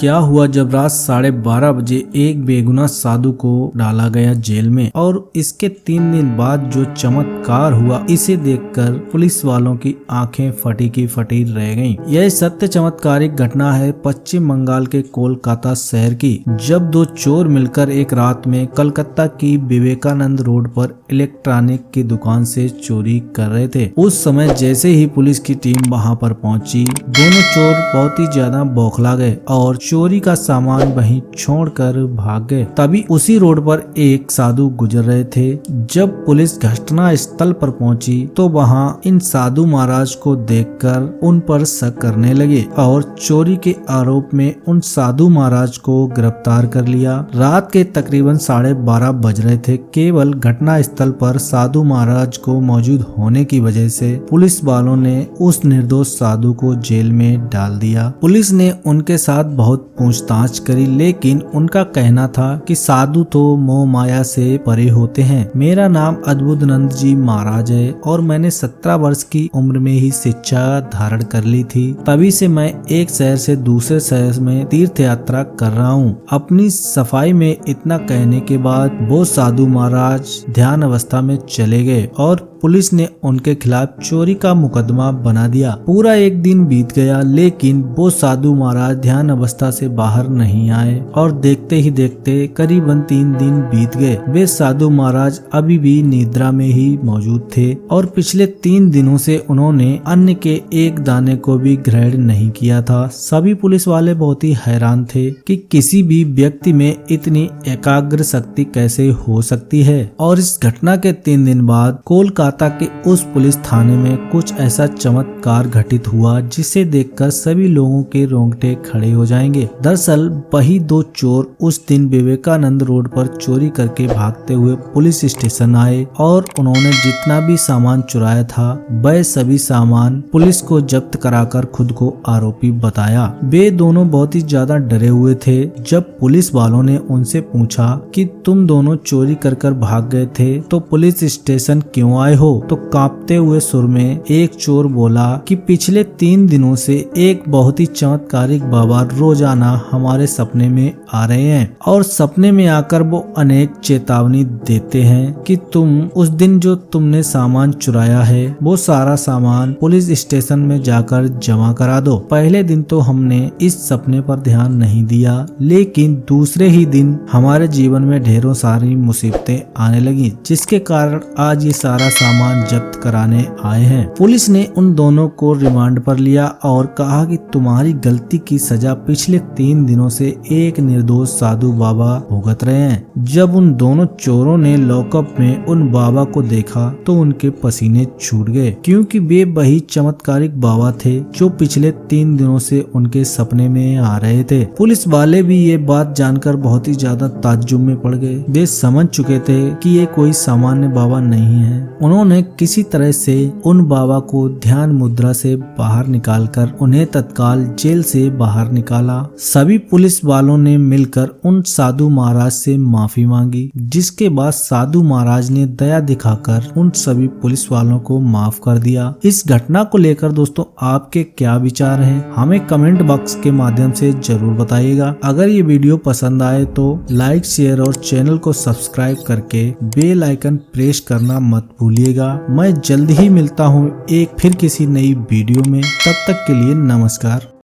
क्या हुआ जब रात 12:30 बजे एक बेगुनाह साधु को डाला गया जेल में और इसके 3 दिन बाद जो चमत्कार हुआ इसे देखकर पुलिस वालों की आंखें फटी की फटी रह गईं। यह सत्य चमत्कारिक घटना है पश्चिम बंगाल के कोलकाता शहर की, जब दो चोर मिलकर एक रात में कलकत्ता की विवेकानंद रोड पर इलेक्ट्रॉनिक की दुकान से चोरी कर रहे थे। उस समय जैसे ही पुलिस की टीम वहां पर पहुंची, दोनों चोर बहुत ही ज्यादा बौखला गए और चोरी का सामान वहीं छोड़कर भाग गए। तभी उसी रोड पर एक साधु गुजर रहे थे। जब पुलिस घटना स्थल पर पहुंची तो वहां इन साधु महाराज को देखकर उन पर शक करने लगे और चोरी के आरोप में उन साधु महाराज को गिरफ्तार कर लिया। रात के तकरीबन 12:30 बज रहे थे। केवल घटना स्थल पर साधु महाराज को मौजूद होने की वजह से पुलिस वालों ने उस निर्दोष साधु को जेल में डाल दिया। पुलिस ने उनके साथ बहुत पूछताछ करी, लेकिन उनका कहना था कि साधु तो मोह माया से परे होते हैं। मेरा नाम अद्भुतानंद जी महाराज है और मैंने 17 वर्ष की उम्र में ही शिक्षा धारण कर ली थी। तभी से मैं एक शहर से दूसरे शहर में तीर्थ यात्रा कर रहा हूँ। अपनी सफाई में इतना कहने के बाद वो साधु महाराज ध्यान अवस्था में चले गए और पुलिस ने उनके खिलाफ चोरी का मुकदमा बना दिया। पूरा एक दिन बीत गया, लेकिन वो साधु महाराज ध्यान अवस्था से बाहर नहीं आए और देखते ही देखते करीबन 3 दिन बीत गए। वे साधु महाराज अभी भी निद्रा में ही मौजूद थे और पिछले 3 दिनों से उन्होंने अन्न के एक दाने को भी ग्रहण नहीं किया था। सभी पुलिस वाले बहुत ही हैरान थे कि किसी भी व्यक्ति में इतनी एकाग्र शक्ति कैसे हो सकती है। और इस घटना के 3 दिन बाद कोलकाता के उस पुलिस थाने में कुछ ऐसा चमत्कार घटित हुआ जिसे देखकर सभी लोगों के रोंगटे खड़े हो जाएंगे। दरअसल वही दो चोर उस दिन विवेकानंद रोड पर चोरी करके भागते हुए पुलिस स्टेशन आए और उन्होंने जितना भी सामान चुराया था वह सभी सामान पुलिस को जब्त कराकर खुद को आरोपी बताया। वे दोनों बहुत ही ज्यादा डरे हुए थे। जब पुलिस वालों ने उनसे पूछा कि तुम दोनों चोरी कर भाग गए थे तो पुलिस स्टेशन क्यों आए हो, तो कांपते हुए सुर में एक चोर बोला कि पिछले 3 दिनों से एक बहुत ही चमत्कारिक बाबा रोजाना हमारे सपने में आ रहे हैं और सपने में आकर वो अनेक चेतावनी देते हैं कि तुम उस दिन जो तुमने सामान चुराया है वो सारा सामान पुलिस स्टेशन में जाकर जमा करा दो। पहले दिन तो हमने इस सपने पर ध्यान नहीं दिया, लेकिन दूसरे ही दिन हमारे जीवन में ढेरों सारी मुसीबतें आने लगी, जिसके कारण आज ये सारा सामान जब्त कराने आए हैं। पुलिस ने उन दोनों को रिमांड पर लिया और कहा कि तुम्हारी गलती की सजा पिछले 3 दिनों से एक निर्दोष साधु बाबा भुगत रहे हैं। जब उन दोनों चोरों ने लॉकअप में उन बाबा को देखा तो उनके पसीने छूट गए, क्योंकि वे वही चमत्कारिक बाबा थे जो पिछले 3 दिनों से उनके सपने में आ रहे थे। पुलिस वाले भी ये बात जानकर बहुत ही ज्यादा ताज्जुब में पड़ गए। वे समझ चुके थे कि ये कोई सामान्य बाबा नहीं है। उन्होंने किसी तरह से उन बाबा को ध्यान मुद्रा से बाहर निकालकर उन्हें तत्काल जेल से बाहर निकाला। सभी पुलिस वालों ने मिलकर उन साधु महाराज से माफी मांगी, जिसके बाद साधु महाराज ने दया दिखाकर उन सभी पुलिस वालों को माफ कर दिया। इस घटना को लेकर दोस्तों आपके क्या विचार हैं, हमें कमेंट बॉक्स के माध्यम से जरूर बताइएगा। अगर ये वीडियो पसंद आए तो लाइक, शेयर और चैनल को सब्सक्राइब करके बेल आइकन प्रेस करना मत भूलिएगा। मैं जल्द ही मिलता हूँ एक फिर किसी नई वीडियो में। तब तक के लिए नमस्कार।